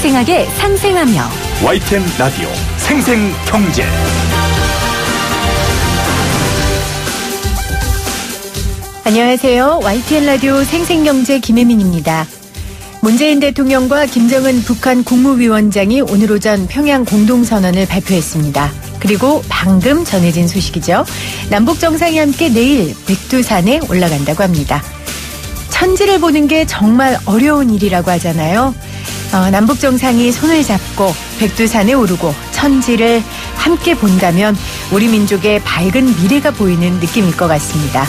생생하게 상생하며 YTN 라디오 생생경제. 안녕하세요. YTN 라디오 생생경제 김혜민입니다. 문재인 대통령과 김정은 북한 국무위원장이 오늘 오전 평양 공동선언을 발표했습니다. 그리고 방금 전해진 소식이죠. 남북정상이 함께 내일 백두산에 올라간다고 합니다. 천지를 보는 게 정말 어려운 일이라고 하잖아요. 남북정상이 손을 잡고 백두산에 오르고 천지를 함께 본다면 우리 민족의 밝은 미래가 보이는 느낌일 것 같습니다.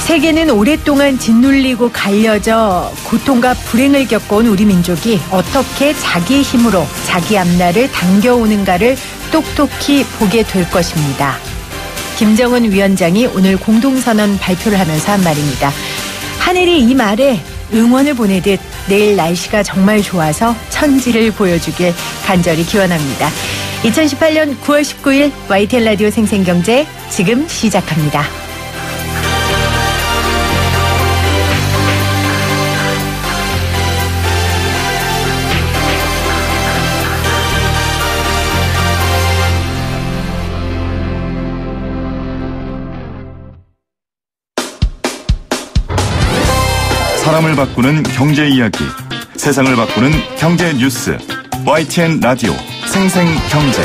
세계는 오랫동안 짓눌리고 갈려져 고통과 불행을 겪어온 우리 민족이 어떻게 자기의 힘으로 자기 앞날을 당겨오는가를 똑똑히 보게 될 것입니다. 김정은 위원장이 오늘 공동선언 발표를 하면서 한 말입니다. 하늘이 이 말에 응원을 보내듯 내일 날씨가 정말 좋아서 천지를 보여주길 간절히 기원합니다. 2018년 9월 19일 YTN 라디오 생생경제 지금 시작합니다. 사람을 바꾸는 경제 이야기, 세상을 바꾸는 경제 뉴스, YTN 라디오 생생경제.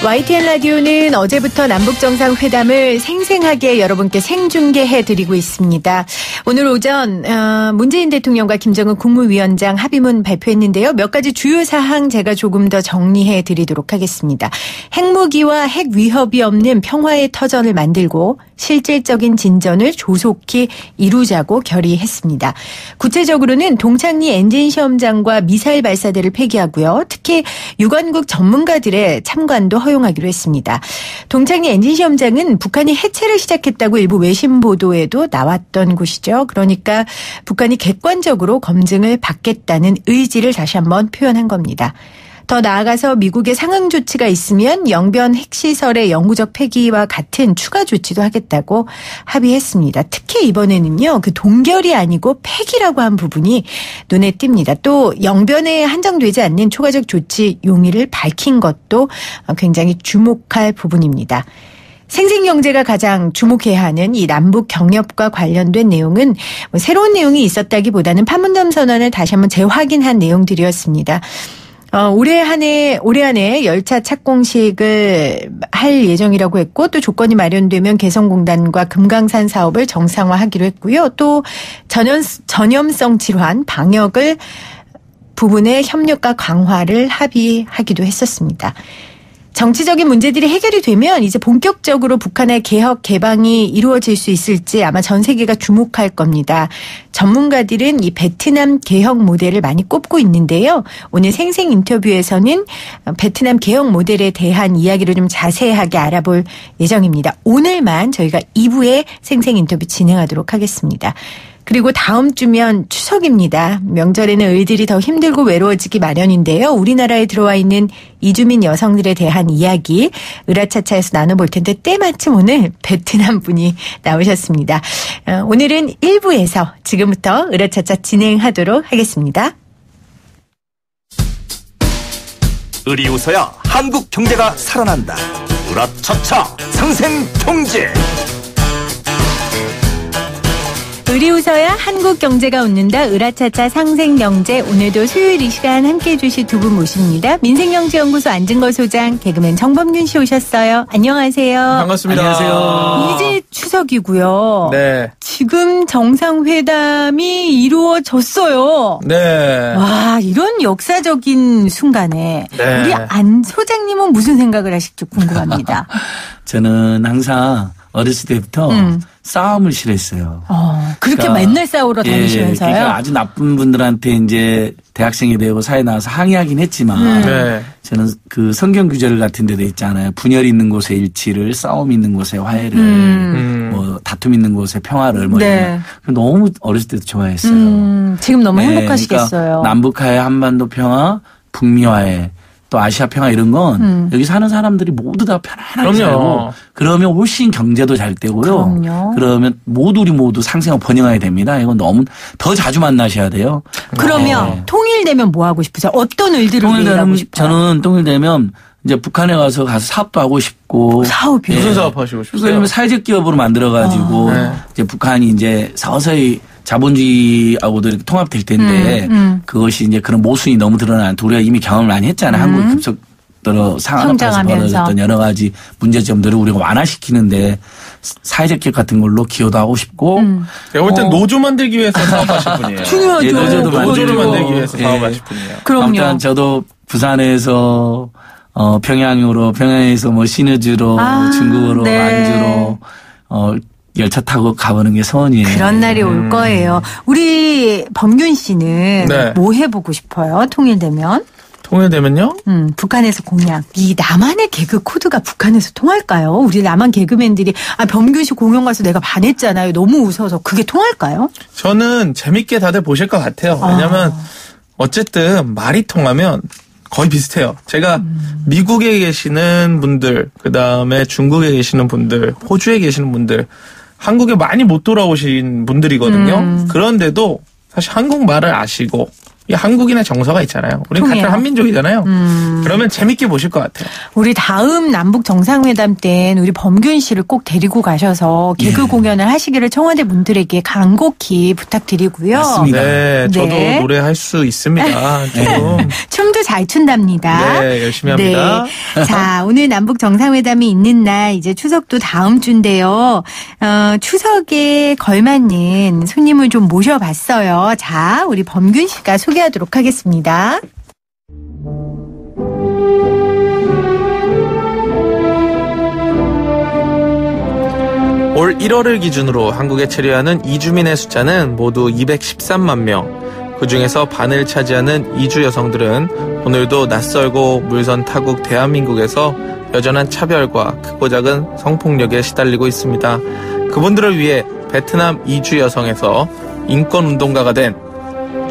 YTN 라디오는 어제부터 남북정상회담을 생생하게 여러분께 생중계해드리고 있습니다. 오늘 오전 문재인 대통령과 김정은 국무위원장 합의문 발표했는데요. 몇 가지 주요 사항 제가 조금 더 정리해드리도록 하겠습니다. 핵무기와 핵 위협이 없는 평화의 터전을 만들고 실질적인 진전을 조속히 이루자고 결의했습니다. 구체적으로는 동창리 엔진 시험장과 미사일 발사대를 폐기하고요. 특히 유관국 전문가들의 참관도 허용하기로 했습니다. 동창리 엔진 시험장은 북한이 해체를 시작했다고 일부 외신 보도에도 나왔던 곳이죠. 그러니까 북한이 객관적으로 검증을 받겠다는 의지를 다시 한번 표현한 겁니다. 더 나아가서 미국의 상응 조치가 있으면 영변 핵시설의 영구적 폐기와 같은 추가 조치도 하겠다고 합의했습니다. 특히 이번에는요, 그 동결이 아니고 폐기라고 한 부분이 눈에 띕니다. 또 영변에 한정되지 않는 초과적 조치 용의를 밝힌 것도 굉장히 주목할 부분입니다. 생생경제가 가장 주목해야 하는 이 남북 경협과 관련된 내용은 새로운 내용이 있었다기보다는 판문점 선언을 다시 한번 재확인한 내용들이었습니다. 올해 안에 열차 착공식을 할 예정이라고 했고 또 조건이 마련되면 개성공단과 금강산 사업을 정상화하기로 했고요. 또 전염성 질환 방역을 부분의 협력과 강화를 합의하기도 했었습니다. 정치적인 문제들이 해결이 되면 이제 본격적으로 북한의 개혁 개방이 이루어질 수 있을지 아마 전 세계가 주목할 겁니다. 전문가들은 이 베트남 개혁 모델을 많이 꼽고 있는데요. 오늘 생생 인터뷰에서는 베트남 개혁 모델에 대한 이야기를 좀 자세하게 알아볼 예정입니다. 오늘만 저희가 2부에 생생 인터뷰 진행하도록 하겠습니다. 그리고 다음 주면 추석입니다. 명절에는 을들이 더 힘들고 외로워지기 마련인데요. 우리나라에 들어와 있는 이주민 여성들에 대한 이야기 으라차차에서 나눠볼 텐데 때마침 오늘 베트남 분이 나오셨습니다. 오늘은 1부에서 지금부터 으라차차 진행하도록 하겠습니다. 을이 웃어야 한국 경제가 살아난다. 으라차차 상생경제. 을이 웃어야 한국 경제가 웃는다. 으라차차 상생경제. 오늘도 수요일 이 시간 함께해 주실 두 분 모십니다. 민생경제연구소 안진걸 소장, 개그맨 정범균 씨 오셨어요. 안녕하세요. 반갑습니다. 안녕하세요. 이제 추석이고요. 네. 지금 정상회담이 이루어졌어요. 네. 와, 이런 역사적인 순간에 네. 우리 안 소장님은 무슨 생각을 하실지 궁금합니다. 저는 항상 어렸을 때부터 싸움을 싫어했어요. 그렇게 그러니까, 맨날 싸우러 다니시면서요? 그러니까 아주 나쁜 분들한테 이제 대학생이 되고 사회 나와서 항의하긴 했지만 네. 저는 그 성경 구절 같은 데도 있잖아요. 분열 있는 곳에 일치를, 싸움 있는 곳에 화해를, 뭐 다툼 있는 곳에 평화를 뭐 네. 이런 너무 어렸을 때도 좋아했어요. 지금 너무 네, 행복하시겠어요. 그러니까 남북화해, 한반도 평화, 북미화해 또 아시아 평화 이런 건 여기 사는 사람들이 모두 다 편안하게 살고 그러면 훨씬 경제도 잘 되고요. 그럼요. 그러면 우리 모두 상생하고 번영하게 됩니다. 이건 너무 더 자주 만나셔야 돼요. 그러면 통일되면 뭐 하고 싶으세요? 어떤 일들을 하고 싶어요? 저는 통일되면 이제 북한에 가서 사업도 하고 싶고. 사업이요? 무슨 사업 하시고 싶어요? 그러면 사회적 기업으로 만들어가지고 이제 북한이 이제 서서히 자본주의하고도 이렇게 통합될 텐데 그것이 이제 그런 모순이 너무 드러나는 우리가 이미 경험을 많이 했잖아요. 한국이 급속도로 상하면서 벌어졌던 여러 가지 문제점들을 우리가 완화시키는데 사회적 기업 같은 걸로 기여도 하고 싶고. 제가 볼 땐 노조 만들기 위해서 사업하실 분이에요. 중요하죠. 예, 노조를 만들기 위해서 사업하실 분이에요. 그럼요. 일단 저도 부산에서 평양에서 뭐 시너즈로 중국으로 완주로 열차 타고 가보는 게 소원이에요. 그런 날이 올 거예요. 우리 범균 씨는 뭐 해보고 싶어요? 통일되면? 통일되면요? 북한에서 공약. 이 나만의 개그 코드가 북한에서 통할까요? 우리 남한 개그맨들이 범균 씨 공연 가서 내가 반했잖아요. 너무 웃어서 그게 통할까요? 저는 재밌게 다들 보실 것 같아요. 왜냐하면 어쨌든 말이 통하면 거의 비슷해요. 제가 미국에 계시는 분들, 그다음에 중국에 계시는 분들, 호주에 계시는 분들, 한국에 많이 못 돌아오신 분들이거든요. 그런데도 사실 한국말을 아시고 이 한국인의 정서가 있잖아요. 우린 같은 한민족이잖아요. 그러면 재밌게 보실 것 같아요. 우리 다음 남북 정상회담 땐 우리 범균 씨를 꼭 데리고 가셔서 개그 공연을 하시기를 청와대 분들에게 간곡히 부탁드리고요. 맞습니다. 네, 저도 노래할 수 있습니다. 조금. 춤도 잘 춘답니다. 네, 열심히 합니다. 네. 자, 오늘 남북 정상회담이 있는 날 이제 추석도 다음 주인데요. 추석에 걸맞는 손님을 좀 모셔봤어요. 자, 우리 범균 씨가 소개하도록 하겠습니다. 올 1월을 기준으로 한국에 체류하는 이주민의 숫자는 모두 213만 명. 그중에서 반을 차지하는 이주 여성들은 오늘도 낯설고 물선 타국 대한민국에서 여전한 차별과 크고 작은 성폭력에 시달리고 있습니다. 그분들을 위해 베트남 이주 여성에서 인권운동가가 된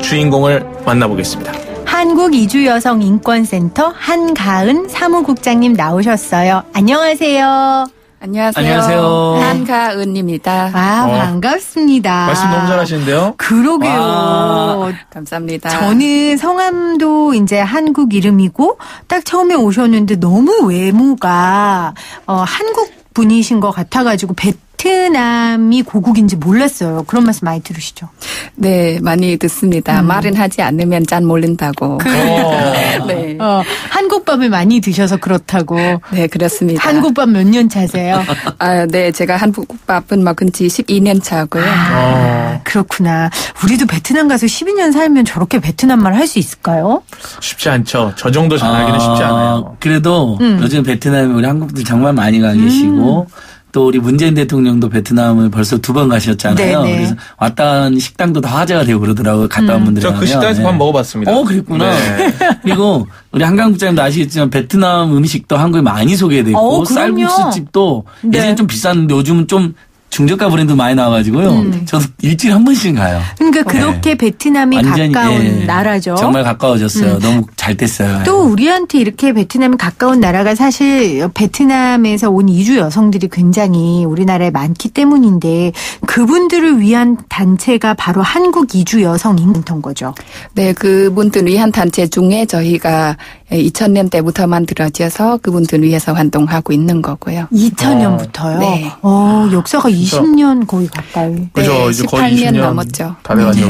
주인공을 만나보겠습니다. 한국이주여성인권센터 한가은 사무국장님 나오셨어요. 안녕하세요. 안녕하세요. 한가은입니다. 반갑습니다. 말씀 너무 잘하시는데요. 그러게요. 감사합니다. 저는 성함도 이제 한국 이름이고 딱 처음에 오셨는데 너무 외모가 한국 분이신 것 같아가지고 베트남이 고국인지 몰랐어요. 그런 말씀 많이 들으시죠? 네, 많이 듣습니다. 말은 하지 않으면 잘 모른다고. 네. 한국밥을 많이 드셔서 그렇다고. 네, 그렇습니다. 한국밥 몇 년 차세요? 네, 제가 한국밥은 먹은 지 12년 차고요. 그렇구나. 우리도 베트남 가서 12년 살면 저렇게 베트남 말 할 수 있을까요? 쉽지 않죠. 저 정도 잘하기는 쉽지 않아요. 그래도 요즘 베트남에 우리 한국들 정말 많이 가 계시고 또 우리 문재인 대통령도 베트남을 벌써 2번 가셨잖아요. 네네. 그래서 왔다 간 식당도 다 화제가 되고 그러더라고요. 갔다 온 분들이. 저 그 식당에서 밥 먹어봤습니다. 그랬구나. 네. 그리고 우리 한강국장님도 아시겠지만 베트남 음식도 한국에 많이 소개되고 쌀국수집도 예전에 좀 비쌌는데 요즘은 좀 중저가 브랜드 많이 나와가지고요. 저도 일주일에 한 번씩 가요. 그러니까 그렇게 베트남이 완전히, 가까운 나라죠. 정말 가까워졌어요. 너무 잘 됐어요. 또 우리한테 이렇게 베트남이 가까운 나라가 사실 베트남에서 온 이주 여성들이 굉장히 우리나라에 많기 때문인데 그분들을 위한 단체가 바로 한국 이주 여성 인권센터인 거죠. 네, 그분들 위한 단체 중에 저희가 2000년 때부터 만들어져서 그분들 위해서 활동하고 있는 거고요. 2000년부터요? 네. 역사가 20년 거의 가까이. 그죠. 네, 이제 거의 18년 20년 넘었죠. 다 돼가죠.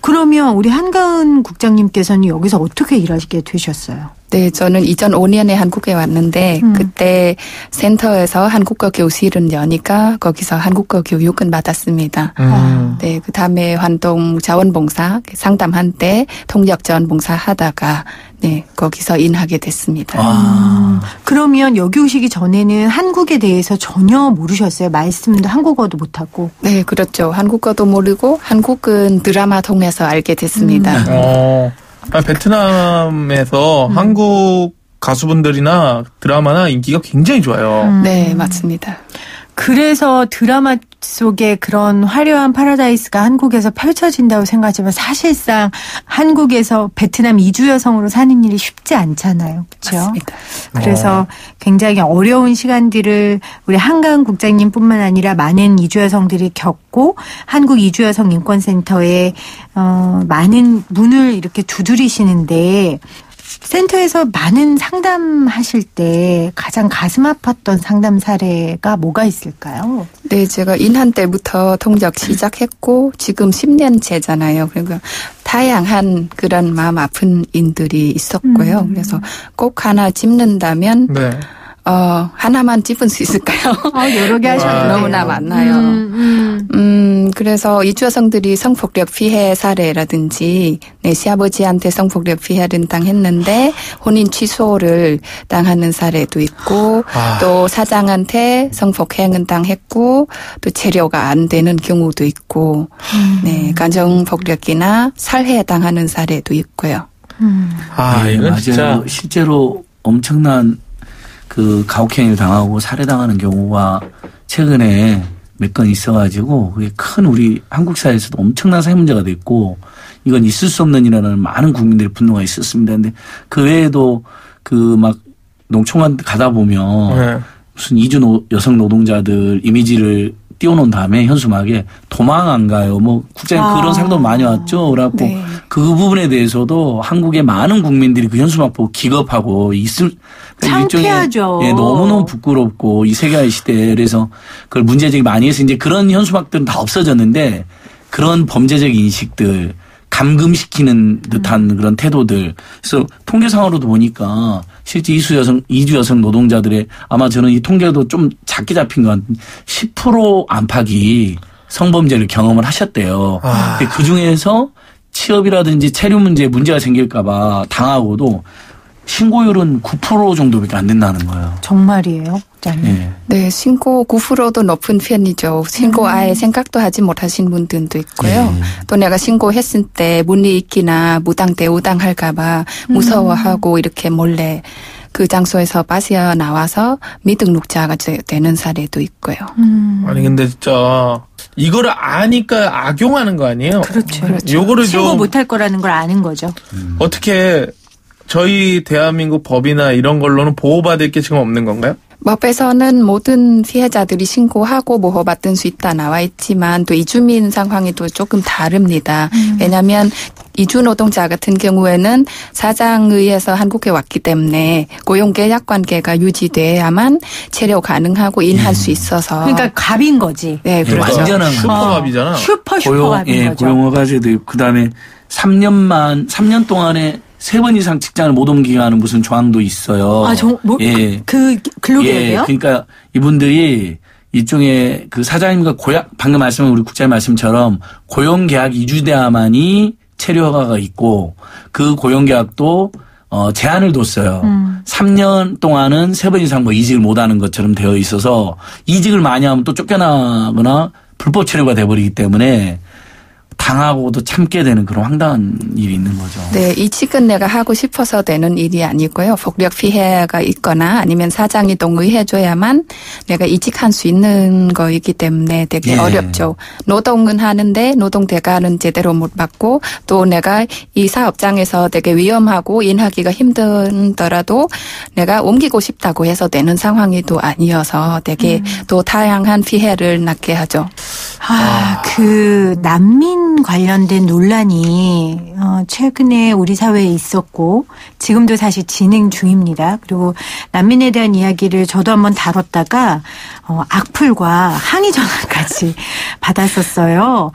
그러면 우리 한가은 국장님께서는 여기서 어떻게 일하시게 되셨어요? 네, 저는 2005년에 한국에 왔는데 그때 센터에서 한국어 교실을 여니까 거기서 한국어 교육은 받았습니다. 네, 그 다음에 활동 자원봉사 상담한 때 통역 자원봉사 하다가 네, 거기서 일하게 됐습니다. 그러면 여기 오시기 전에는 한국에 대해서 전혀 모르셨어요? 말씀도 한국어도 못하고. 네, 그렇죠. 한국어도 모르고 한국은 드라마 통해서 알게 됐습니다. 베트남에서 한국 가수분들이나 드라마나 인기가 굉장히 좋아요. 네, 맞습니다. 그래서 드라마 속에 그런 화려한 파라다이스가 한국에서 펼쳐진다고 생각하지만 사실상 한국에서 베트남 이주 여성으로 사는 일이 쉽지 않잖아요. 그렇죠? 맞습니다. 그래서 굉장히 어려운 시간들을 우리 한가은 국장님뿐만 아니라 많은 이주 여성들이 겪고 한국 이주 여성 인권센터에 많은 문을 이렇게 두드리시는데 센터에서 많은 상담하실 때 가장 가슴 아팠던 상담 사례가 뭐가 있을까요? 네, 제가 인한 때부터 통역 시작했고 지금 10년째잖아요. 그러니까 다양한 그런 마음 아픈 인들이 있었고요. 그래서 꼭 하나 짚는다면 네. 하나만 짚을 수 있을까요? 여러 개 하셨네요. 너무나 많나요? 그래서 이주 여성들이 성폭력 피해 사례라든지 시아버지한테 성폭력 피해를 당했는데 혼인 취소를 당하는 사례도 있고 또 사장한테 성폭행은 당했고 또 체류가 안 되는 경우도 있고 가정폭력이나 살해 당하는 사례도 있고요. 네, 이건 맞아요. 진짜 실제로 엄청난 그 가혹행위를 당하고 살해당하는 경우가 최근에 몇 건 있어가지고 그게 큰 우리 한국 사회에서도 엄청난 사회 문제가 됐고 이건 있을 수 없는 일이라는 많은 국민들의 분노가 있었습니다. 근데 그 외에도 그 막 농촌 가다 보면 무슨 이주 여성 노동자들 이미지를 띄워놓은 다음에 현수막에 도망 안 가요. 뭐 국장님 그런 상도 많이 왔죠. 그래갖고 그 부분에 대해서도 한국의 많은 국민들이 그 현수막 보고 기겁하고 창피하죠. 너무너무 부끄럽고 이 세계화의 시대에 그래서 그걸 문제제기 많이 해서 이제 그런 현수막들은 다 없어졌는데 그런 범죄적 인식들 감금시키는 듯한 그런 태도들. 그래서 통계상으로도 보니까 실제 이주 여성 노동자들의 아마 저는 이 통계도 좀 작게 잡힌 건 10% 안팎이 성범죄를 경험을 하셨대요. 근데 그 중에서 취업이라든지 체류 문제가 생길까봐 당하고도 신고율은 9% 정도밖에 안 된다는 거예요. 정말이에요? 네. 네, 신고 9%도 높은 편이죠. 신고 아예 생각도 하지 못하신 분들도 있고요. 또 내가 신고했을 때 문리익기나 무당대 우당할까봐 무서워하고 이렇게 몰래 그 장소에서 빠져나와서 미등록자가 되는 사례도 있고요. 아니 근데 진짜 이거를 아니까 악용하는 거 아니에요? 그렇죠. 요거를 신고 좀 못할 거라는 걸 아는 거죠. 어떻게 저희 대한민국 법이나 이런 걸로는 보호받을 게 지금 없는 건가요? 법에서는 모든 피해자들이 신고하고 보호받을 수 있다 나와 있지만 또 이주민 상황이 또 조금 다릅니다. 왜냐하면 이주 노동자 같은 경우에는 사장에 의해서 한국에 왔기 때문에 고용계약 관계가 유지돼야만 체류 가능하고 인할 수 있어서. 그러니까 갑인 거지. 네, 그렇죠. 완전한 슈퍼갑이잖아. 슈퍼갑인 거죠. 고용허가제도 있고 그다음에 3년 동안에 3번 이상 직장을 못 옮기게 하는 무슨 조항도 있어요. 그 근로계약이요? 그러니까 이분들이 일종의 그 사장님과 방금 말씀한 우리 국장님 말씀처럼 고용계약 이주돼야만이 체류허가가 있고 그 고용계약도 제한을 뒀어요. 3년 동안은 3번 이상 이직을 못하는 것처럼 되어 있어서 이직을 많이 하면 또 쫓겨나거나 불법 체류가 돼버리기 때문에 당하고도 참게 되는 그런 황당한 일이 있는 거죠. 네, 이직은 내가 하고 싶어서 되는 일이 아니고요. 폭력 피해가 있거나 아니면 사장이 동의해줘야만 내가 이직할 수 있는 거이기 때문에 되게 어렵죠. 노동은 하는데 노동 대가는 제대로 못 받고 또 내가 이 사업장에서 되게 위험하고 일하기가 힘들더라도 내가 옮기고 싶다고 해서 되는 상황이 또 아니어서 되게 또 다양한 피해를 낳게 하죠. 그 난민 관련된 논란이 최근에 우리 사회에 있었고 지금도 사실 진행 중입니다. 그리고 난민에 대한 이야기를 저도 한번 다뤘다가 악플과 항의 전화까지 받았었어요.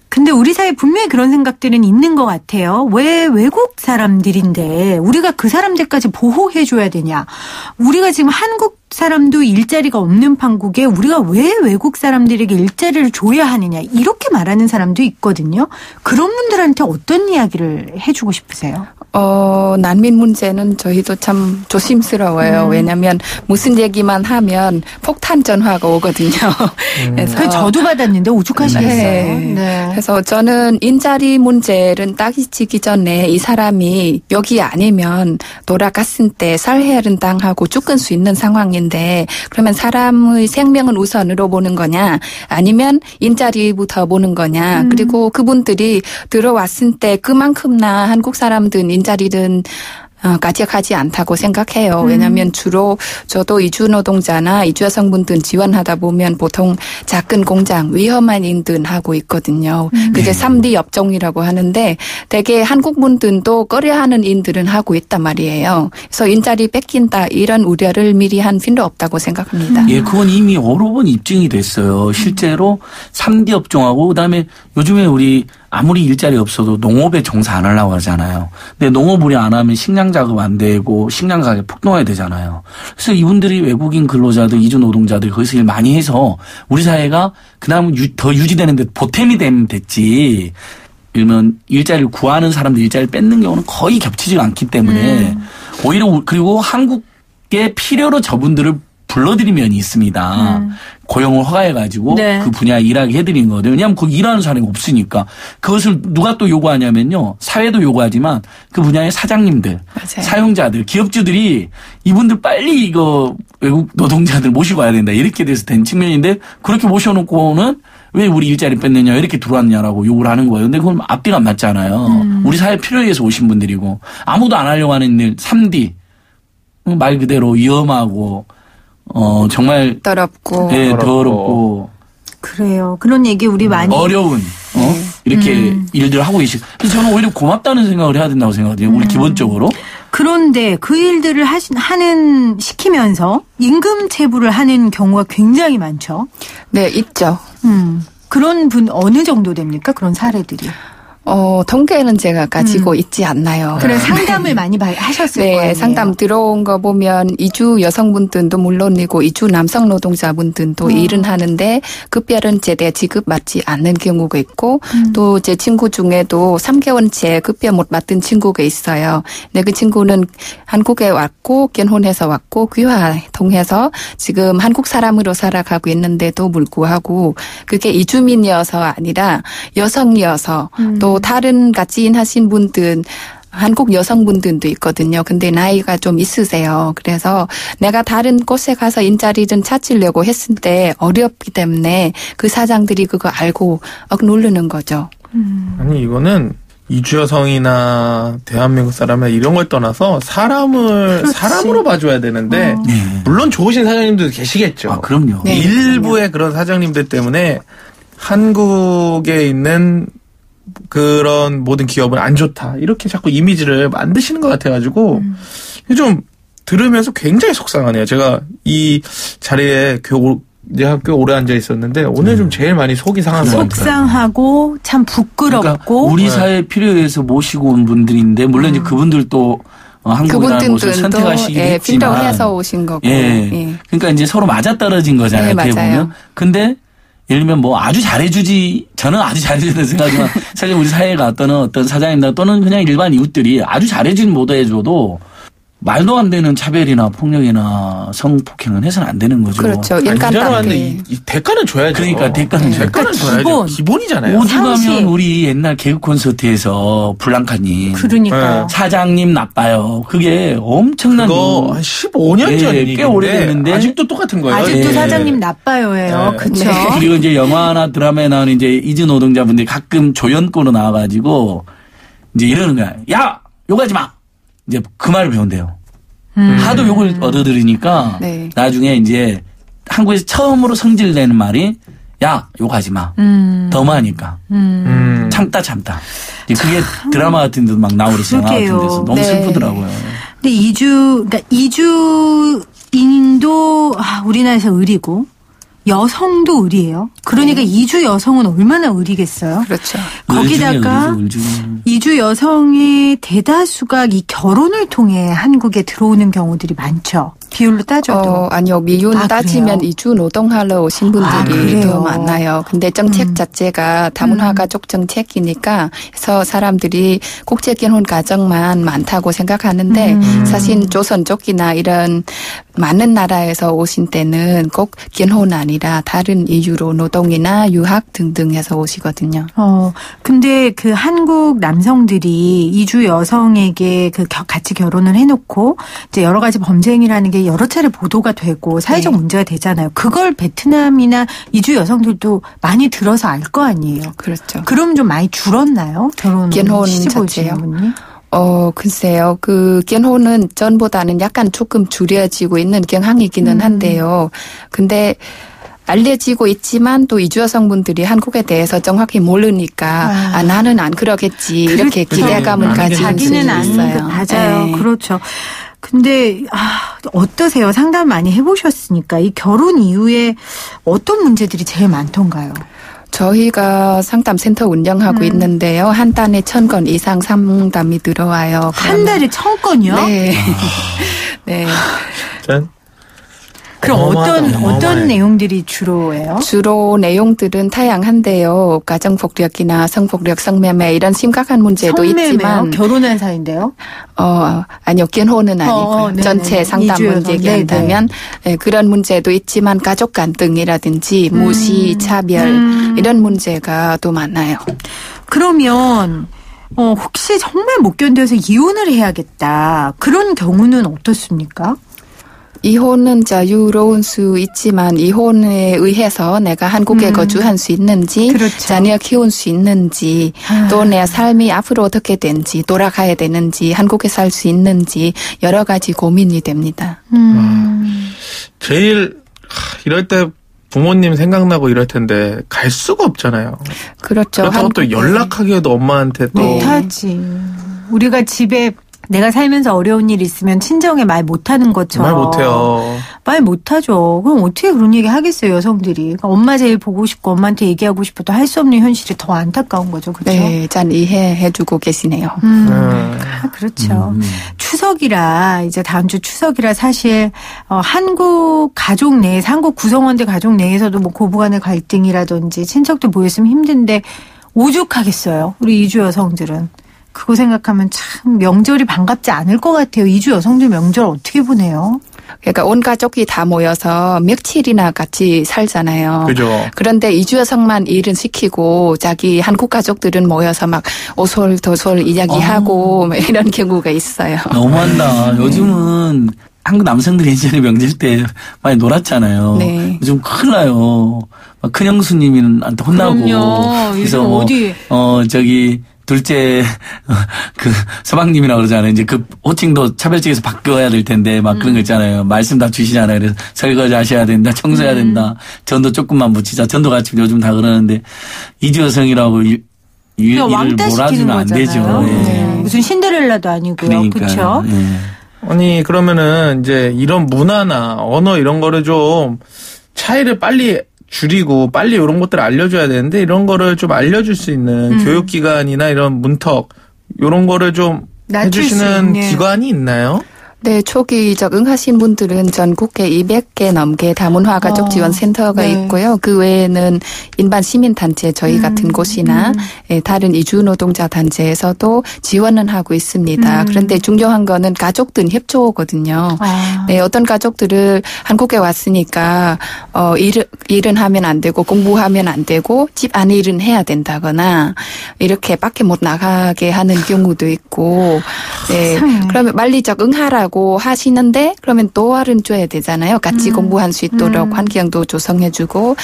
근데 우리 사회에 분명히 그런 생각들은 있는 것 같아요. 왜 외국 사람들인데 우리가 그 사람들까지 보호해줘야 되냐. 우리가 지금 한국 사람도 일자리가 없는 판국에 우리가 왜 외국 사람들에게 일자리를 줘야 하느냐. 이렇게 말하는 사람도 있거든요. 그런 분들한테 어떤 이야기를 해주고 싶으세요? 난민 문제는 저희도 참 조심스러워요. 왜냐하면 무슨 얘기만 하면 폭탄 전화가 오거든요. 그래서 저도 받았는데 오죽하시겠어요. 네. 그래서 저는 인자리 문제를 따지기 전에 이 사람이 여기 아니면 돌아갔을 때 살해를 당하고 죽을 수 있는 상황이 상황인데 그러면 사람의 생명은 우선으로 보는 거냐 아니면 일자리부터 보는 거냐 그리고 그분들이 들어왔을 때 그만큼나 한국 사람들 일자리는 가져가지 않다고 생각해요. 왜냐하면 주로 저도 이주 노동자나 이주 여성분들 지원하다 보면 보통 작은 공장, 위험한 일들 하고 있거든요. 그게 3D 업종이라고 하는데 되게 한국 분들도 꺼려하는 일들은 하고 있단 말이에요. 그래서 일자리 뺏긴다 이런 우려를 미리 한 필요 없다고 생각합니다. 예, 그건 이미 여러 번 입증이 됐어요. 실제로 3D 업종하고 그다음에 요즘에 우리 아무리 일자리 없어도 농업에 종사 안 하려고 하잖아요. 근데 농업 우리 안 하면 식량 작업 안 되고 식량 가격 폭등해야 되잖아요. 그래서 이분들이 외국인 근로자들, 이주 노동자들이 거기서 일 많이 해서 우리 사회가 그나마 더 유지되는데 보탬이 되면 됐지. 이러면 일자리를 구하는 사람들 일자리를 뺏는 경우는 거의 겹치지 않기 때문에 오히려 그리고 한국의 필요로 저분들을 불러들인 면이 있습니다. 고용을 허가해가지고 네. 그 분야에 일하게 해드린 거거든요. 왜냐하면 거기 일하는 사람이 없으니까. 그것을 누가 또 요구하냐면요. 사회도 요구하지만 그 분야의 사장님들, 맞아요. 사용자들, 기업주들이 이분들 빨리 이거 외국 노동자들 모시고 와야 된다. 이렇게 돼서 된 측면인데 그렇게 모셔놓고는 왜 우리 일자리 뺐느냐 이렇게 들어왔냐라고 욕을 하는 거예요. 근데 그건 앞뒤가 안 맞잖아요. 우리 사회 필요에 의해서 오신 분들이고 아무도 안 하려고 하는 일 3D 말 그대로 위험하고 정말 더럽고 예, 더럽고 그래요. 그런 얘기 우리 많이 어려운 이렇게 일들을 하고 계시고 그래서 저는 오히려 고맙다는 생각을 해야 된다고 생각하거든요. 우리 기본적으로. 그런데 그 일들을 시키면서 임금 체불을 하는 경우가 굉장히 많죠. 네, 있죠. 그런 분 어느 정도 됩니까? 그런 사례들이. 통계는 제가 가지고 있지 않나요. 그래 상담을 많이 하셨을 네, 거예요. 상담 들어온 거 보면 이주 여성분들도 물론이고 이주 남성 노동자분들도 일은 하는데 급여는 제대 지급받지 않는 경우가 있고 또 제 친구 중에도 3개월째 급여 못 받은 친구가 있어요. 근데 그 친구는 한국에 왔고 결혼해서 왔고 귀화 통해서 지금 한국 사람으로 살아가고 있는데도 불구하고 그게 이주민이어서 아니라 여성이어서 또 다른 같이 일하신 분들 한국 여성분들도 있거든요. 근데 나이가 좀 있으세요. 그래서 내가 다른 곳에 가서 일자리를 찾으려고 했을 때 어렵기 때문에 그 사장들이 그거 알고 누르는 거죠. 아니 이거는 이주 여성이나 대한민국 사람이나 이런 걸 떠나서 사람으로 봐줘야 되는데 물론 좋으신 사장님들도 계시겠죠. 아, 그럼요. 네. 일부의 그런 사장님들 때문에 한국에 있는 그런 모든 기업은 안 좋다. 이렇게 자꾸 이미지를 만드시는 것 같아가지고 좀 들으면서 굉장히 속상하네요. 제가 이 자리에 학교 오래 앉아 있었는데 오늘 좀 제일 많이 속이 상한 것 같아요. 속상하고 참 부끄럽고. 그러니까 우리 사회 필요에 의해서 모시고 온 분들인데 물론 이제 그분들도 한국이라는 곳을 선택하시긴 했지만 필요해서 오신 거고. 예. 그러니까 이제 서로 맞아떨어진 거잖아요. 네, 어떻게 맞아요. 보면. 근데 예를 들면 뭐 아주 잘해주지 저는 아주 잘해준다고 생각하지만 사실 우리 사회가 어떤 사장님들 또는 그냥 일반 이웃들이 아주 잘해주진 못해줘도 말도 안 되는 차별이나 폭력이나 성폭행은 해서는 안 되는 거죠. 그렇죠. 일단 인간관계. 왔는데 이 대가는 줘야죠. 그러니까 대가는 줘야죠. 기본이잖아요. 오죽하면 상식. 우리 옛날 개그 콘서트에서 블랑카님 그러니까요. 사장님 나빠요. 그게 엄청난 그거 한 15년 전 예, 얘기인데 꽤 오래됐는데 아직도 똑같은 거예요. 아직도 예. 사장님 나빠요예요. 네. 그렇죠. 그리고 이제 영화나 드라마에 나오는 이제 이주 노동자분들이 가끔 조연권으로 나와가지고 이제 이러는 거야. 야! 욕하지 마! 이제 그 말을 배운대요. 하도 욕을 얻어들으니까 네. 나중에 이제 한국에서 처음으로 성질내는 말이 야! 욕하지 마. 너무하니까. 참다. 이제 그게 드라마 같은 데도 막 나오듯이 영화 같은 그러게요. 데서 너무 네. 슬프더라고요. 근데 이주인도 우리나라에서 의리고 여성도 의리예요. 그러니까 이주 여성은 얼마나 의리겠어요. 그렇죠. 거기다가 이주 여성의 대다수가 이 결혼을 통해 한국에 들어오는 경우들이 많죠. 비율로 따져도. 아니요. 미윤 아, 따지면 그래요? 이주 노동하러 오신 분들이 그래요? 더 많아요. 근데 정책 자체가 다문화 가족 정책이니까 그래서 사람들이 국제 결혼 가정만 많다고 생각하는데 사실 조선 쪽이나 이런 많은 나라에서 오신 때는 꼭 결혼 아니라 다른 이유로 노동이나 유학 등등해서 오시거든요. 근데 그 한국 남성들이 이주 여성에게 같이 결혼을 해놓고 이제 여러 가지 범죄 행위라는 게 게 여러 차례 보도가 되고 사회적 문제가 되잖아요. 그걸 베트남이나 이주 여성들도 많이 들어서 알 거 아니에요. 그렇죠. 그럼 좀 많이 줄었나요? 결혼 시집 자체요? 오시는 분이? 글쎄요. 그 결혼은 전보다는 약간 조금 줄여지고 있는 경향이기는 한데요. 근데 알려지고 있지만 또 이주 여성분들이 한국에 대해서 정확히 모르니까 나는 안 그러겠지 이렇게 기대감을 가지는 수 있어요. 맞아요. 네. 그렇죠. 근데 어떠세요? 상담 많이 해보셨으니까 이 결혼 이후에 어떤 문제들이 제일 많던가요? 저희가 상담센터 운영하고 있는데요. 한 달에 1,000건 이상 상담이 들어와요. 한 달에 1,000건이요? 네. 네. 그럼 어떤 내용들이 주로예요? 주로 내용들은 다양한데요. 가정폭력이나 성폭력, 성매매 이런 심각한 문제도 있지만 결혼한 사이인데요? 아니요. 결혼은 아니고요. 전체 상담을 얘기한다면 네, 그런 문제도 있지만 가족 갈등이라든지 무시, 차별 이런 문제가 또 많아요. 그러면 혹시 정말 못 견뎌서 이혼을 해야겠다. 그런 경우는 어떻습니까? 이혼은 자유로운 수 있지만 이혼에 의해서 내가 한국에 거주할 수 있는지 그렇죠. 자녀 키울 수 있는지 또 내 삶이 앞으로 어떻게 되는지 돌아가야 되는지 한국에 살 수 있는지 여러 가지 고민이 됩니다. 제일 이럴 때 부모님 생각나고 이럴 텐데 갈 수가 없잖아요. 그렇죠. 그렇다고 또 연락하기에도 엄마한테 또. 못하지. 우리가 집에 내가 살면서 어려운 일 있으면 친정에 말 못하는 것처럼. 말 못해요. 말 못하죠. 그럼 어떻게 그런 얘기 하겠어요, 여성들이. 그러니까 엄마 제일 보고 싶고 엄마한테 얘기하고 싶어도 할 수 없는 현실이 더 안타까운 거죠. 그렇죠? 네, 잘 이해해주고 계시네요. 그렇죠. 추석이라 이제 다음 주 추석이라 사실 한국 가족 내에서 한국 구성원들 가족 내에서도 뭐 고부간의 갈등이라든지 친척들 모였으면 힘든데 오죽하겠어요. 우리 이주 여성들은. 그거 생각하면 참 명절이 반갑지 않을 것 같아요. 이주 여성들 명절 어떻게 보내요? 그러니까 온 가족이 다 모여서 며칠이나 같이 살잖아요. 그죠. 그런데 이주 여성만 일은 시키고 자기 한국 가족들은 모여서 막 오솔도솔 이야기하고 이런 경우가 있어요. 너무한다. 요즘은 한국 남성들이 예전에 명절 때 많이 놀았잖아요. 네. 요즘 큰일 나요. 막 큰형수님한테 혼나고. 그럼요. 그래서 어디 저기 둘째 그 서방님이라고 그러잖아요. 이제 그 호칭도 차별적에서 바뀌어야 될 텐데 막 그런 거 있잖아요. 말씀 다 주시잖아요. 그래서 설거지 하셔야 된다. 청소해야 된다. 전도 조금만 묻히자. 전도 같이 요즘 다 그러는데 이주 여성이라고 일을 몰아주면 안 되죠. 네. 무슨 신데렐라도 아니고요. 그렇죠? 네. 아니 그러면은 이제 이런 문화나 언어 이런 거를 좀 차이를 빨리 줄이고 빨리 이런 것들을 알려줘야 되는데 이런 거를 좀 알려줄 수 있는 교육기관이나 이런 문턱 이런 거를 좀 해주시는 기관이 있나요? 네, 초기 적응하신 분들은 전국에 200개 넘게 다문화 가족 지원 센터가 있고요. 그 외에는 일반 시민단체 저희 같은 곳이나 다른 이주 노동자 단체에서도 지원은 하고 있습니다. 그런데 중요한 거는 가족들 협조거든요. 네, 어떤 가족들을 한국에 왔으니까 일은 하면 안 되고 공부하면 안 되고 집 안에 일은 해야 된다거나 이렇게 밖에 못 나가게 하는 경우도 있고 네, 그러면 빨리 적응하라고 하시는데 그러면 도와를 줘야 되잖아요. 같이 공부할 수 있도록 환경도 조성해주고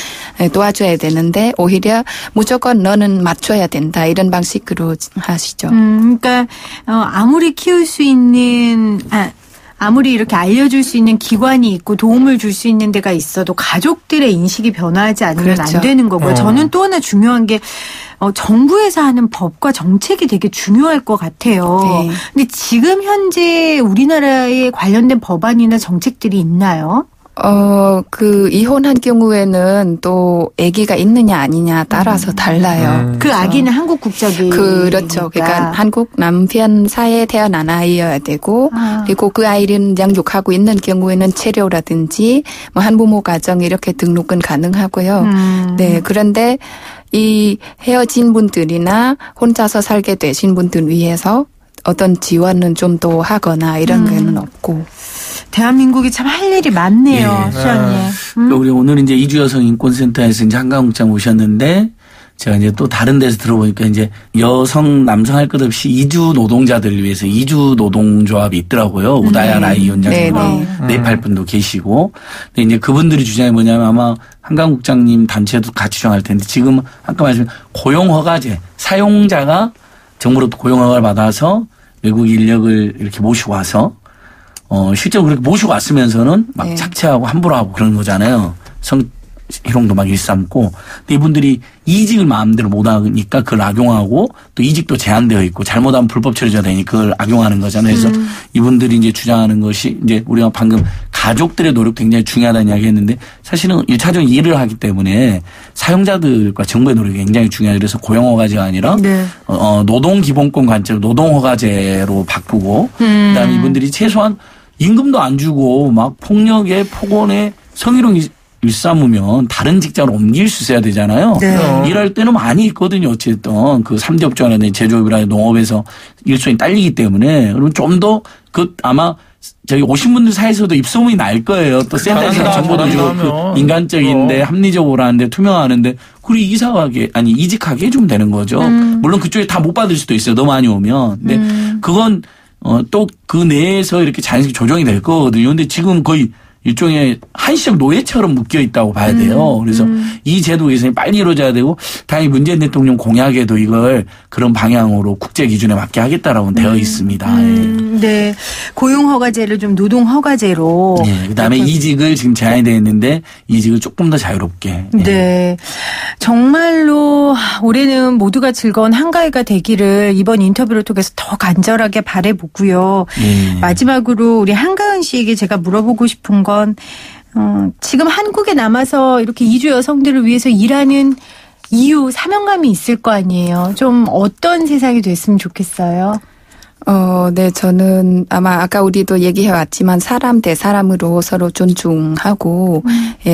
도와줘야 되는데 오히려 무조건 너는 맞춰야 된다 이런 방식으로 하시죠. 그러니까 아무리 키울 수 있는 아무리 이렇게 알려줄 수 있는 기관이 있고 도움을 줄 수 있는 데가 있어도 가족들의 인식이 변화하지 않으면 그렇죠. 안 되는 거고요. 저는 또 하나 중요한 게 정부에서 하는 법과 정책이 되게 중요할 것 같아요. 네. 근데 지금 현재 우리나라에 관련된 법안이나 정책들이 있나요? 그 이혼한 경우에는 또 아기가 있느냐 아니냐 따라서 달라요. 그 아기는 한국 국적이 그렇죠. 그러니까 한국 남편 사이에 태어난 아이여야 되고 그리고 그 아이를 양육하고 있는 경우에는 체료라든지 뭐 한부모 가정 이렇게 등록은 가능하고요. 네. 그런데 이 헤어진 분들이나 혼자서 살게 되신 분들 위해서 어떤 지원은 좀 더 하거나 이런 거는 없고. 대한민국이 참 할 일이 많네요, 수장님. 우리 오늘 이제 이주 여성 인권센터에서 이제 한강국장 오셨는데 제가 이제 또 다른 데서 들어보니까 이제 여성 남성 할 것 없이 이주 노동자들을 위해서 이주 노동조합이 있더라고요. 우다야 라이 위원장님 네팔 분도 계시고. 근데 이제 그분들이 주장이 뭐냐면 아마 한강 국장님 단체도 같이 주장할 텐데 지금 아까 말씀 고용허가제 사용자가 정부로부터 고용허가를 받아서 외국 인력을 이렇게 모시고 와서 실제로 그렇게 모시고 왔으면서는 막 착취하고 함부로 하고 그런 거잖아요. 성희롱도 막 일삼고. 근데 이분들이 이직을 마음대로 못 하니까 그걸 악용하고 또 이직도 제한되어 있고 잘못하면 불법 처리가 되니 그걸 악용하는 거잖아요. 그래서 이분들이 이제 주장하는 것이 이제 우리가 방금 가족들의 노력 굉장히 중요하다는 이야기 했는데 사실은 1차적으로 일을 하기 때문에 사용자들과 정부의 노력이 굉장히 중요해요. 그래서 고용허가제가 아니라 노동기본권 관점 노동허가제로 바꾸고 그다음에 이분들이 최소한 임금도 안 주고 막 폭력에 폭언에 성희롱 일삼으면 다른 직장으로 옮길 수 있어야 되잖아요. 일할 때는 많이 있거든요. 어쨌든 그 3대 업종이라든지 제조업이라든지 농업에서 일손이 딸리기 때문에 그럼 좀 더 아마 저기 오신 분들 사이에서도 입소문이 날 거예요. 또 센터에서 정보도 주고 그 인간적인데 합리적으로 하는데 투명하는데 그리고 이직하게 해주면 되는 거죠. 물론 그쪽에 다 못 받을 수도 있어요. 너무 많이 오면. 근데 그건 또 그 내에서 이렇게 자연스럽게 조정이 될 거거든요. 근데 지금 거의 일종의 한시적 노예처럼 묶여 있다고 봐야 돼요. 그래서 이 제도 개선이 빨리 이루어져야 되고 당연히 문재인 대통령 공약에도 이걸 그런 방향으로 국제 기준에 맞게 하겠다라고 되어 있습니다. 네. 고용허가제를 좀 노동허가제로. 네. 그다음에 이직을 지금 제한이 되어 있는데 이직을 조금 더 자유롭게. 네. 정말로 올해는 모두가 즐거운 한가위가 되기를 이번 인터뷰를 통해서 더 간절하게 바라보고요. 마지막으로 우리 한가은 씨에게 제가 물어보고 싶은 건 지금 한국에 남아서 이렇게 이주 여성들을 위해서 일하는 이유, 사명감이 있을 거 아니에요. 좀 어떤 세상이 됐으면 좋겠어요? 네, 저는 아마 아까 우리도 얘기해왔지만 사람 대 사람으로 서로 존중하고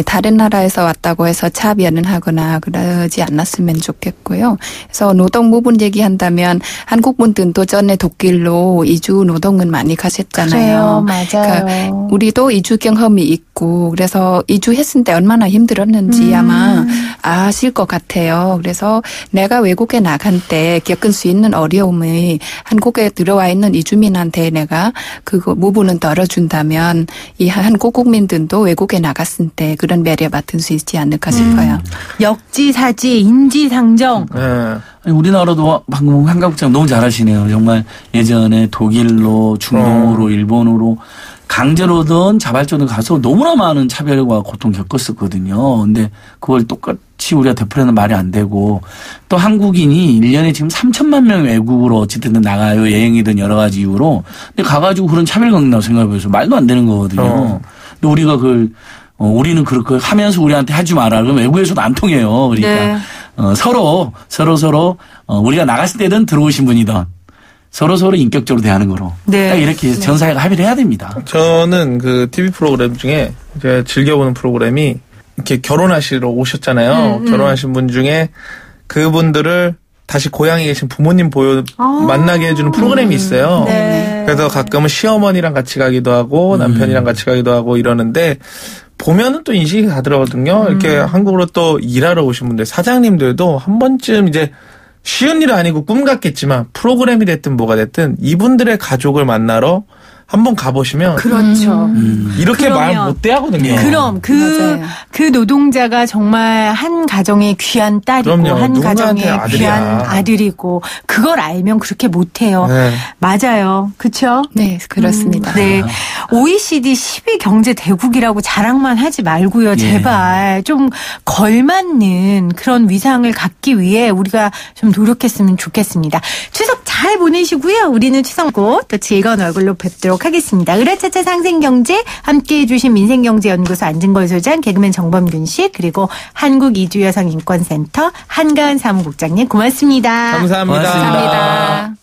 다른 나라에서 왔다고 해서 차별은 하거나 그러지 않았으면 좋겠고요. 그래서 노동 부분 얘기한다면 한국 분들도 전에 독일로 이주 노동은 많이 가셨잖아요. 그래요, 맞아요. 그러니까 우리도 이주 경험이 있고 그래서 이주했을 때 얼마나 힘들었는지 아마 아실 것 같아요. 그래서 내가 외국에 나간 때 겪을 수 있는 어려움이 한국에 들어와 있는 이주민한테 내가 그 부분은 덜어준다면 이 한국 국민들도 외국에 나갔을 때 그런 매력 받을 수 있지 않을까 싶어요. 역지사지, 인지상정. 아니, 우리나라도 방금 한가국장 너무 잘하시네요. 정말 예전에 독일로 중동으로 일본으로 강제로든 자발적으로 가서 너무나 많은 차별과 고통 겪었었거든요. 근데 그걸 똑같이 우리가 되풀이하는 말이 안 되고 또 한국인이 1년에 지금 3천만 명 외국으로 어쨌든 나가요. 여행이든 여러 가지 이유로. 근데 가가지고 그런 차별 겪는다고 생각해보세요. 말도 안 되는 거거든요. 근데 우리가 우리는 그렇게 하면서 우리한테 하지 마라. 그러면 외국에서도 안 통해요. 그러니까 서로 우리가 나갔을 때든 들어오신 분이든 서로 인격적으로 대하는 거로. 딱 이렇게 전 사회가 합의를 해야 됩니다. 저는 그 TV 프로그램 중에 제가 즐겨보는 프로그램이 이렇게 결혼하시러 오셨잖아요. 결혼하신 분 중에 그분들을 다시 고향에 계신 부모님 만나게 해주는 프로그램이 있어요. 그래서 가끔은 시어머니랑 같이 가기도 하고 남편이랑 같이 가기도 하고 이러는데 보면은 또 인식이 가더라거든요. 이렇게 한국으로 또 일하러 오신 분들, 사장님들도 한 번쯤 이제 쉬운 일은 아니고 꿈 같겠지만 프로그램이 됐든 뭐가 됐든 이분들의 가족을 만나러 한번 가보시면 그렇죠. 이렇게 말 못돼 하거든요. 그럼 그 노동자가 정말 한 가정의 귀한 딸이고 그럼요. 한 가정의 아들이야. 귀한 아들이고 그걸 알면 그렇게 못해요. 맞아요. 그렇죠? 네, 그렇습니다. 네. OECD 10위 경제 대국이라고 자랑만 하지 말고요. 제발 좀 걸맞는 그런 위상을 갖기 위해 우리가 좀 노력했으면 좋겠습니다. 추석 잘 보내시고요. 우리는 추석 곧 또 즐거운 얼굴로 뵙도록 하겠습니다. 으라차차 상생경제 함께해 주신 민생경제연구소 안진걸 소장, 개그맨 정범균 씨, 그리고 한국이주여성인권센터 한가은 사무국장님 고맙습니다. 감사합니다. 감사합니다.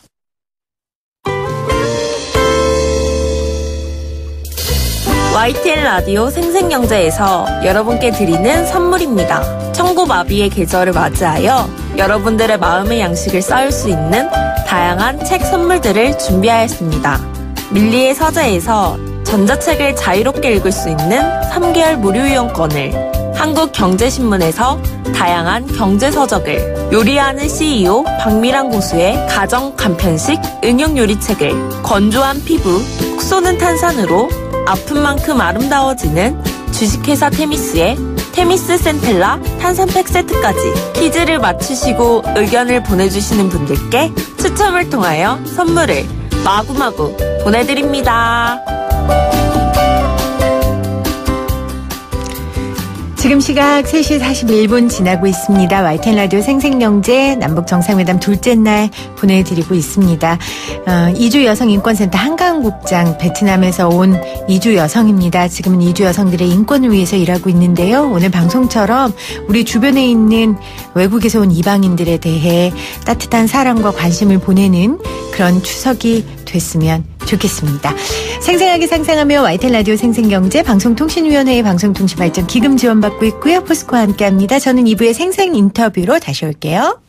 YTN 라디오 생생경제에서 여러분께 드리는 선물입니다. 청고마비의 계절을 맞이하여 여러분들의 마음의 양식을 쌓을 수 있는 다양한 책 선물들을 준비하였습니다. 밀리의 서재에서 전자책을 자유롭게 읽을 수 있는 3개월 무료 이용권을, 한국경제신문에서 다양한 경제 서적을, 요리하는 CEO 박미란 고수의 가정 간편식 응용 요리책을, 건조한 피부, 톡 쏘는 탄산으로 아픈 만큼 아름다워지는 주식회사 테미스의 테미스 센텔라 탄산팩 세트까지 퀴즈를 맞추시고 의견을 보내주시는 분들께 추첨을 통하여 선물을 마구마구 보내드립니다. 지금 시각 3시 41분 지나고 있습니다. YTN 라디오 생생경제 남북정상회담 둘째 날 보내드리고 있습니다. 이주 여성인권센터 한강국장 베트남에서 온 이주 여성입니다. 지금은 이주 여성들의 인권을 위해서 일하고 있는데요. 오늘 방송처럼 우리 주변에 있는 외국에서 온 이방인들에 대해 따뜻한 사랑과 관심을 보내는 그런 추석이 됐으면 좋겠습니다. 생생하게 상상하며 YTN 라디오 생생경제 방송통신위원회의 방송통신발전 기금 지원받고 있고요. 포스코와 함께합니다. 저는 2부의 생생 인터뷰로 다시 올게요.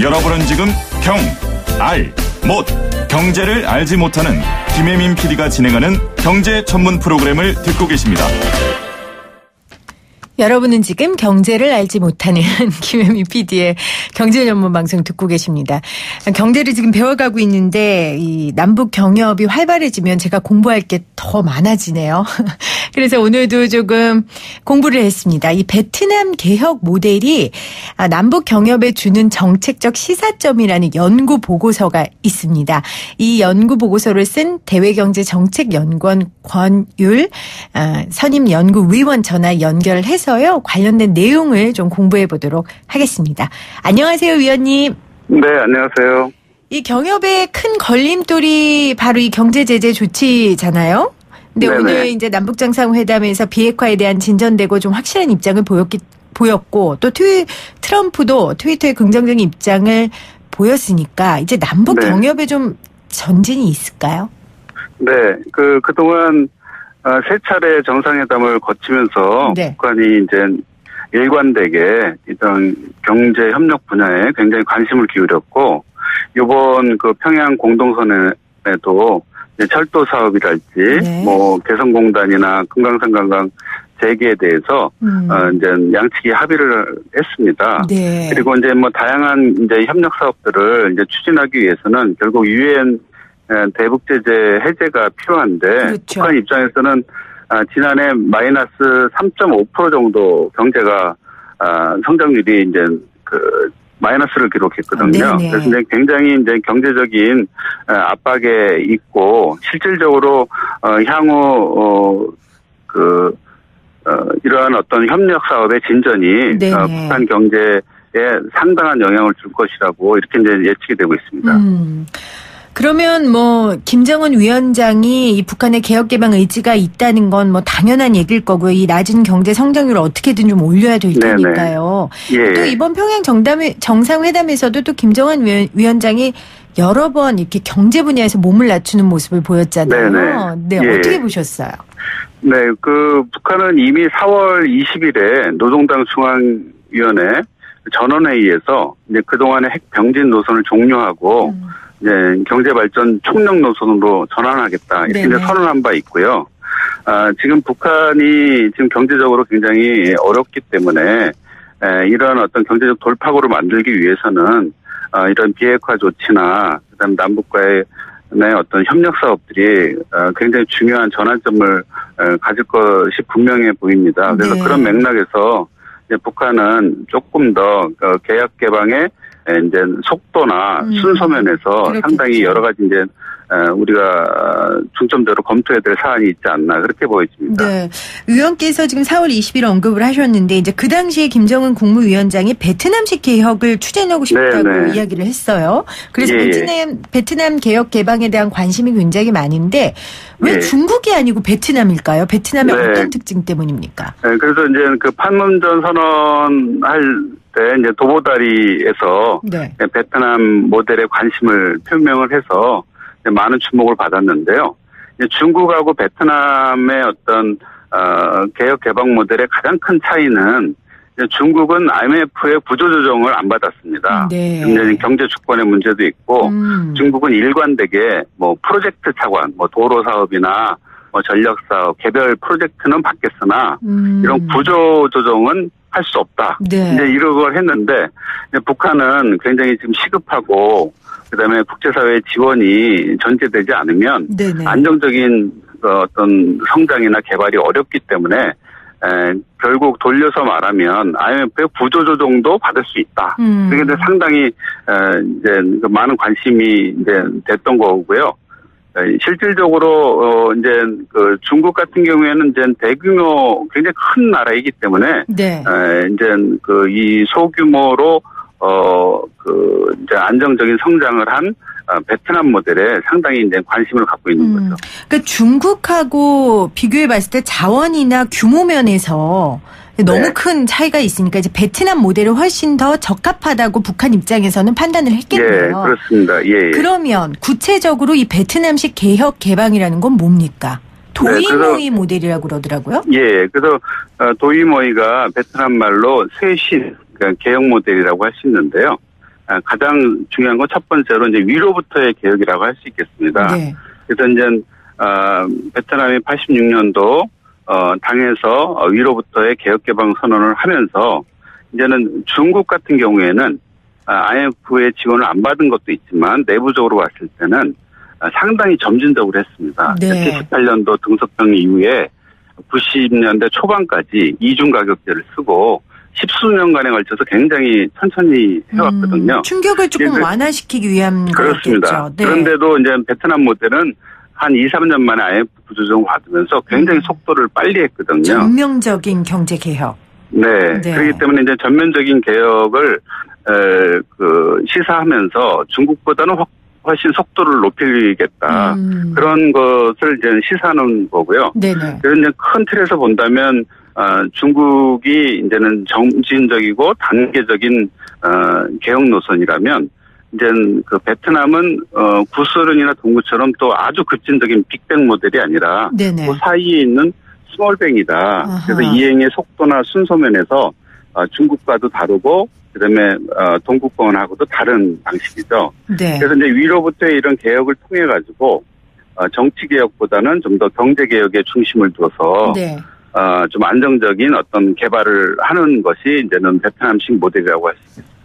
여러분은 지금 경제를 알지 못하는 김혜민 PD가 진행하는 경제 전문 프로그램을 듣고 계십니다. 여러분은 지금 경제를 알지 못하는 김혜미 PD의 경제 전문 방송 듣고 계십니다. 경제를 지금 배워가고 있는데 이 남북 경협이 활발해지면 제가 공부할 게 더 많아지네요. 그래서 오늘도 조금 공부를 했습니다. 이 베트남 개혁 모델이 남북 경협에 주는 정책적 시사점이라는 연구 보고서가 있습니다. 이 연구 보고서를 쓴 대외경제정책연구원 권율 선임연구위원 전화 연결해서요. 관련된 내용을 좀 공부해 보도록 하겠습니다. 안녕하세요, 위원님. 네, 안녕하세요. 이 경협의 큰 걸림돌이 바로 이 경제제재 조치잖아요. 근데 네네. 오늘 이제 남북정상회담에서 비핵화에 대한 진전되고 좀 확실한 입장을 보였고 또 트럼프도 트위터에 긍정적인 입장을 보였으니까 이제 남북 네. 경협에 좀 전진이 있을까요? 네, 그동안 세 차례 정상회담을 거치면서 네. 북한이 이제 일관되게 이런 경제 협력 분야에 굉장히 관심을 기울였고, 이번 그 평양 공동선언에도 철도 사업이랄지, 네. 뭐 개성공단이나 금강산 관광 재개에 대해서 이제 양측이 합의를 했습니다. 네. 그리고 이제 뭐 다양한 이제 협력 사업들을 이제 추진하기 위해서는 결국 유엔 대북 제재 해제가 필요한데, 그렇죠. 북한 입장에서는 지난해 마이너스 3.5% 정도 경제가 성장률이 이제 그 마이너스를 기록했거든요. 네네. 그래서 이제 굉장히 이제 경제적인 압박에 있고, 실질적으로 향후 이러한 어떤 협력 사업의 진전이 북한 경제에 상당한 영향을 줄 것이라고 이렇게 이제 예측이 되고 있습니다. 그러면 뭐 김정은 위원장이 이 북한의 개혁 개방 의지가 있다는 건 뭐 당연한 얘기일 거고요. 이 낮은 경제 성장률을 어떻게든 좀 올려야 될 테니까요. 예. 또 이번 평양 정상회담에서도 또 김정은 위원장이 여러 번 이렇게 경제 분야에서 몸을 낮추는 모습을 보였잖아요. 네, 예. 어떻게 보셨어요? 네, 북한은 이미 4월 20일에 노동당 중앙위원회 전원회의에서 이제 그동안의 핵 병진 노선을 종료하고 이제 경제발전 총력 노선으로 전환하겠다 이렇게 이제 선언한 바 있고요. 지금 북한이 지금 경제적으로 굉장히 어렵기 때문에 이런 어떤 경제적 돌파구를 만들기 위해서는 이런 비핵화 조치나 그다음 남북과의 어떤 협력 사업들이 굉장히 중요한 전환점을 가질 것이 분명해 보입니다. 그래서 그런 맥락에서 이제 북한은 조금 더 개혁 개방의 이제 속도나 순서 면에서 그렇겠죠. 상당히 여러 가지 이제 우리가 중점적으로 검토해야 될 사안이 있지 않나 그렇게 보여집니다. 네. 의원께서 지금 4월 20일 언급을 하셨는데 이제 그 당시에 김정은 국무위원장이 베트남식 개혁을 추진하고 싶다고 이야기를 했어요. 그래서 베트남 개혁 개방에 대한 관심이 굉장히 많은데 왜 중국이 아니고 베트남일까요? 베트남의 어떤 특징 때문입니까? 네, 그래서 이제 그 판문점 선언할 때 이제 도보다리에서 베트남 모델에 관심을 표명을 해서 많은 주목을 받았는데요. 중국하고 베트남의 어떤 개혁 개방 모델의 가장 큰 차이는 중국은 IMF의 구조조정을 안 받았습니다. 경제 주권의 문제도 있고 중국은 일관되게 뭐 프로젝트 차관, 뭐 도로 사업이나 뭐 전력 사업, 개별 프로젝트는 받겠으나 이런 구조조정은 할 수 없다. 네. 이제 이런 걸 했는데 북한은 굉장히 지금 시급하고 그다음에 국제사회의 지원이 전제되지 않으면 네네. 안정적인 어떤 성장이나 개발이 어렵기 때문에 결국 돌려서 말하면 IMF의 구조조정도 받을 수 있다. 그게 상당히 이제 많은 관심이 이제 됐던 거고요. 실질적으로 이제 그 중국 같은 경우에는 이제 대규모 굉장히 큰 나라이기 때문에 네. 이제 그 이 소규모로 그 이제 안정적인 성장을 한 베트남 모델에 상당히 이제 관심을 갖고 있는 거죠. 그러니까 중국하고 비교해 봤을 때 자원이나 규모 면에서 너무 네. 큰 차이가 있으니까 이제 베트남 모델이 훨씬 더 적합하다고 북한 입장에서는 판단을 했겠네요. 예, 그렇습니다. 예. 그러면 구체적으로 이 베트남식 개혁 개방이라는 건 뭡니까? 도이모이 모델이라고 그러더라고요. 예, 그래서 도이모이가 베트남 말로 쇄신, 그러니까 개혁 모델이라고 할 수 있는데요. 가장 중요한 건 첫 번째로 이제 위로부터의 개혁이라고 할 수 있겠습니다. 네. 그래서 이제 베트남이 86년도 당에서 위로부터의 개혁 개방 선언을 하면서 이제는 중국 같은 경우에는 IMF의 지원을 안 받은 것도 있지만 내부적으로 봤을 때는 상당히 점진적으로 했습니다. 네. 78년도 등석평 이후에 90년대 초반까지 이중 가격제를 쓰고 10수년간에 걸쳐서 굉장히 천천히 해왔거든요. 충격을 조금 완화시키기 위한 그렇습니다. 거겠죠. 네. 그런데도 이제 베트남 모델은 한 2, 3년 만에 IMF 구조조정을 받으면서 굉장히 속도를 빨리 했거든요. 전면적인 경제 개혁. 네. 네. 그렇기 때문에 이제 전면적인 개혁을 시사하면서 중국보다는 훨씬 속도를 높이겠다. 그런 것을 이제 시사하는 거고요. 네네. 그래서 이제 큰 틀에서 본다면 중국이 이제는 점진적이고 단계적인 개혁 노선이라면 이제 그 베트남은 구소련이나 동구처럼 또 아주 급진적인 빅뱅 모델이 아니라 네네. 그 사이에 있는 스몰뱅이다. 아하. 그래서 이행의 속도나 순서 면에서 중국과도 다르고 그다음에 동구권하고도 다른 방식이죠. 네. 그래서 이제 위로부터의 이런 개혁을 통해 가지고 정치 개혁보다는 좀 더 경제 개혁에 중심을 둬서 네. 좀 안정적인 어떤 개발을 하는 것이 이제는 베트남식 모델이라고 할 수 있습니다.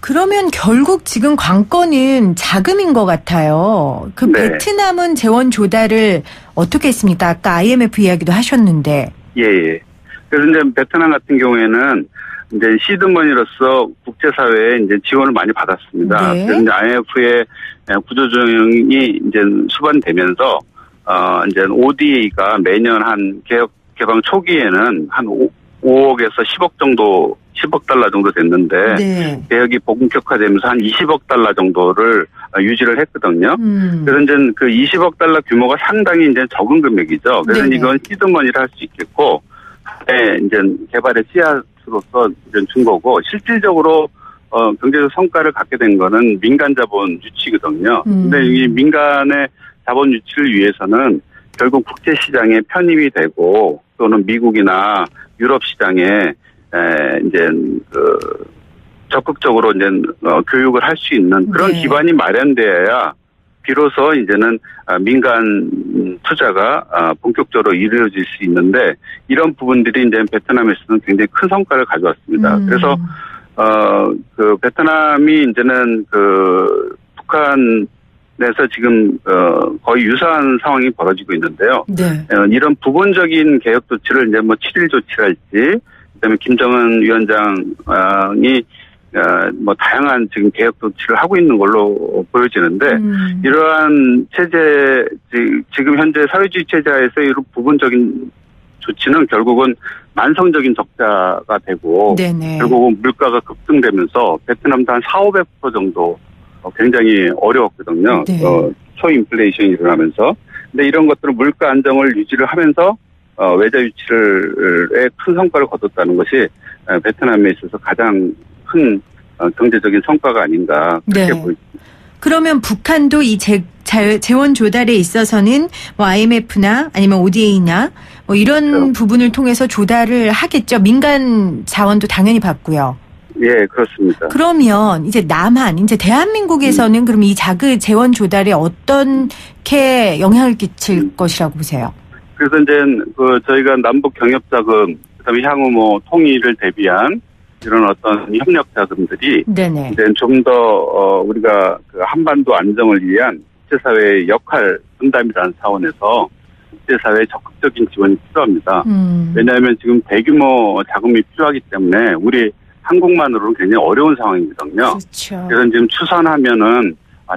그러면 결국 지금 관건은 자금인 것 같아요. 그 네. 베트남은 재원 조달을 어떻게 했습니까? 아까 IMF 이야기도 하셨는데. 예. 그래서 이제 베트남 같은 경우에는 이제 시드머니로서 국제사회에 이제 지원을 많이 받았습니다. 네. 그래서 이제 IMF의 구조조정이 이제 수반되면서 이제 ODA가 매년 한 개방 초기에는 한 5억에서 10억 정도, 10억 달러 정도 됐는데 네. 개혁이 본격화되면서 한 20억 달러 정도를 유지를 했거든요. 그래서 이제 그 20억 달러 규모가 상당히 이제 적은 금액이죠. 그래서 네네. 이건 시드머니를 할 수 있겠고, 이제 개발의 씨앗으로서 이제 준 거고, 실질적으로 경제적 성과를 갖게 된 거는 민간 자본 유치거든요. 근데 이 민간의 자본 유치를 위해서는 결국 국제 시장에 편입이 되고 또는 미국이나 유럽 시장에 이제 적극적으로 이제 교육을 할 수 있는 그런 네. 기반이 마련돼야 비로소 이제는 민간 투자가 본격적으로 이루어질 수 있는데 이런 부분들이 이제 베트남에서는 굉장히 큰 성과를 가져왔습니다. 그래서 그 베트남이 이제는 그 북한에서 지금 거의 유사한 상황이 벌어지고 있는데요. 네. 이런 부분적인 개혁 조치를 이제 뭐 7.1 조치랄지, 그다음에 김정은 위원장이 뭐 다양한 지금 개혁 조치를 하고 있는 걸로 보여지는데 이러한 체제 지금 현재 사회주의 체제에서 이런 부분적인 조치는 결국은 만성적인 적자가 되고 네네. 결국은 물가가 급등되면서 베트남도 한 4,500% 정도 굉장히 어려웠거든요. 네. 초인플레이션이 일어나면서. 근데 이런 것들은 물가 안정을 유지를 하면서 외자 유치에 큰 성과를 거뒀다는 것이 베트남에 있어서 가장 큰 경제적인 성과가 아닌가 그렇게 네. 보입니다. 그러면 북한도 이 재원 조달에 있어서는 뭐 IMF나 아니면 ODA나 뭐 이런 그렇죠. 부분을 통해서 조달을 하겠죠. 민간 자원도 당연히 받고요. 예, 그렇습니다. 그러면 이제 남한, 이제 대한민국에서는 그럼 이 재원 조달에 어떻게 영향을 끼칠 것이라고 보세요? 그래서 이제 저희가 남북 경협 자금 그다음에 향후 뭐 통일을 대비한 이런 어떤 협력 자금들이 네네. 이제 좀 더 우리가 그 한반도 안정을 위한 국제사회의 역할 분담이라는 차원에서 국제사회의 적극적인 지원이 필요합니다. 왜냐하면 지금 대규모 자금이 필요하기 때문에 우리 한국만으로는 굉장히 어려운 상황이거든요. 그렇죠. 그래서 지금 추산하면은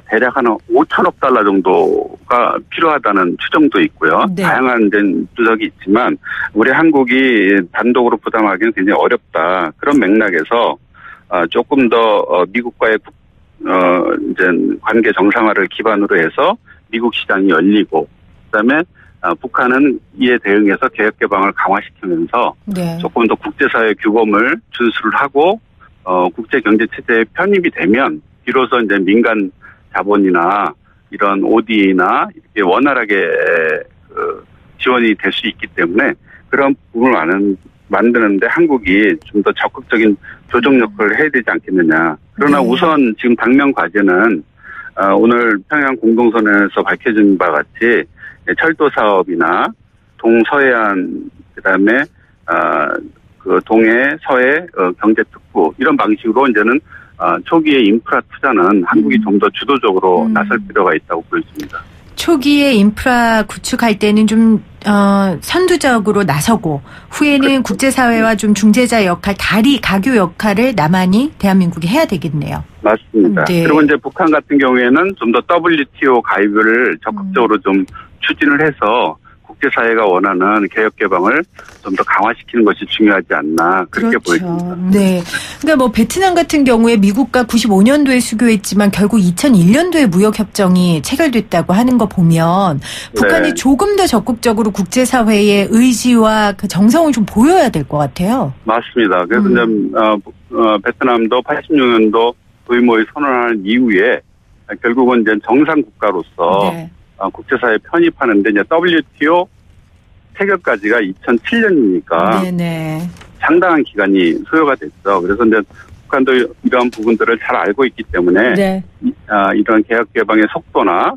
대략 한 5천억 달러 정도가 필요하다는 추정도 있고요. 네. 다양한 분석이 있지만 우리 한국이 단독으로 부담하기는 굉장히 어렵다. 그런 맥락에서 조금 더 미국과의 이제 관계 정상화를 기반으로 해서 미국 시장이 열리고 그다음에 북한은 이에 대응해서 개혁 개방을 강화시키면서 네. 조금 더 국제사회 규범을 준수를 하고 국제 경제 체제에 편입이 되면 비로소 이제 민간 자본이나 이런 ODA나 이렇게 원활하게 지원이 될 수 있기 때문에 그런 부분을 만드는데 한국이 좀 더 적극적인 조정 역할을 해야 되지 않겠느냐. 그러나 네. 우선 지금 당면 과제는 오늘 평양 공동선언에서 밝혀진 바 같이 철도 사업이나 동서해안 그다음에 그 동해 서해 경제 특구 이런 방식으로 이제는 초기의 인프라 투자는 한국이 좀 더 주도적으로 나설 필요가 있다고 보여집니다. 초기에 인프라 구축할 때는 좀 선두적으로 나서고 후에는 국제사회와 좀 중재자 역할, 다리 가교 역할을 남한이 대한민국이 해야 되겠네요. 맞습니다. 네. 그리고 이제 북한 같은 경우에는 좀 더 WTO 가입을 적극적으로 좀 추진을 해서 국제사회가 원하는 개혁 개방을 좀 더 강화시키는 것이 중요하지 않나 그렇게 그렇죠. 보입니다. 네. 그러니까 뭐 베트남 같은 경우에 미국과 95년도에 수교했지만 결국 2001년도에 무역 협정이 체결됐다고 하는 거 보면 북한이 네. 조금 더 적극적으로 국제사회의 의지와 그 정성을 좀 보여야 될 것 같아요. 맞습니다. 그래서 이제 베트남도 86년도 의모의 선언을 이후에 결국은 이제 정상 국가로서 네. 국제사회에 편입하는데 이제 WTO 체결까지가 2007년이니까 네네. 상당한 기간이 소요가 됐죠. 그래서 이제 북한도 이러한 부분들을 잘 알고 있기 때문에 네. 이런 개혁 개방의 속도나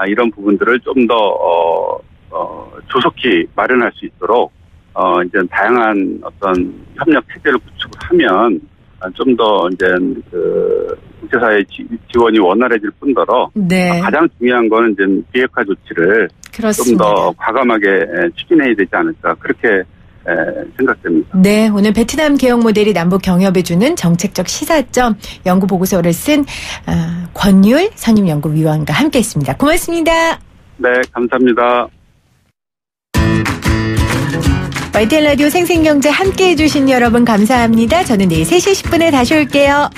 이런 부분들을 좀 더 조속히 마련할 수 있도록 이제 다양한 어떤 협력 체계를 구축을 하면 좀 더 이제 그 국제사회 지원이 원활해질 뿐더러 네. 가장 중요한 거는 이제 비핵화 조치를 좀 그렇습니다. 더 과감하게 추진해야 되지 않을까 그렇게 생각됩니다. 네, 오늘 베트남 개혁 모델이 남북 경협에 주는 정책적 시사점 연구 보고서를 쓴 권율 선임연구위원과 함께했습니다. 고맙습니다. 네, 감사합니다. YTN 라디오 생생경제 함께해 주신 여러분 감사합니다. 저는 내일 3시 10분에 다시 올게요.